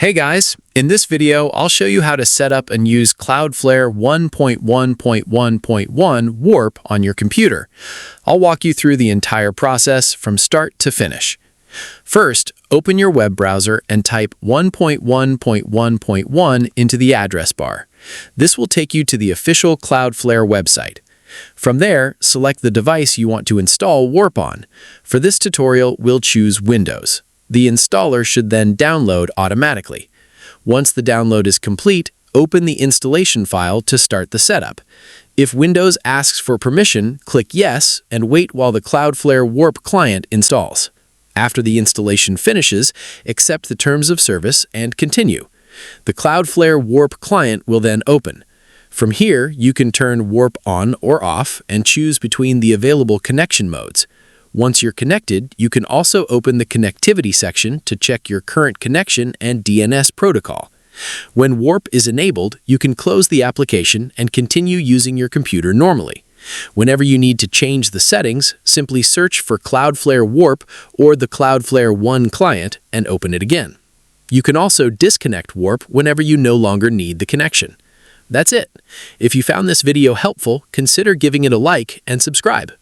Hey guys, in this video, I'll show you how to set up and use Cloudflare 1.1.1.1 Warp on your computer. I'll walk you through the entire process from start to finish. First, open your web browser and type 1.1.1.1 into the address bar. This will take you to the official Cloudflare website. From there, select the device you want to install Warp on. For this tutorial, we'll choose Windows. The installer should then download automatically. Once the download is complete, open the installation file to start the setup. If Windows asks for permission, click Yes and wait while the Cloudflare Warp client installs. After the installation finishes, accept the terms of service and continue. The Cloudflare Warp client will then open. From here, you can turn Warp on or off and choose between the available connection modes. Once you're connected, you can also open the connectivity section to check your current connection and DNS protocol. When Warp is enabled, you can close the application and continue using your computer normally. Whenever you need to change the settings, simply search for Cloudflare Warp or the Cloudflare 1 client and open it again. You can also disconnect Warp whenever you no longer need the connection. That's it. If you found this video helpful, consider giving it a like and subscribe.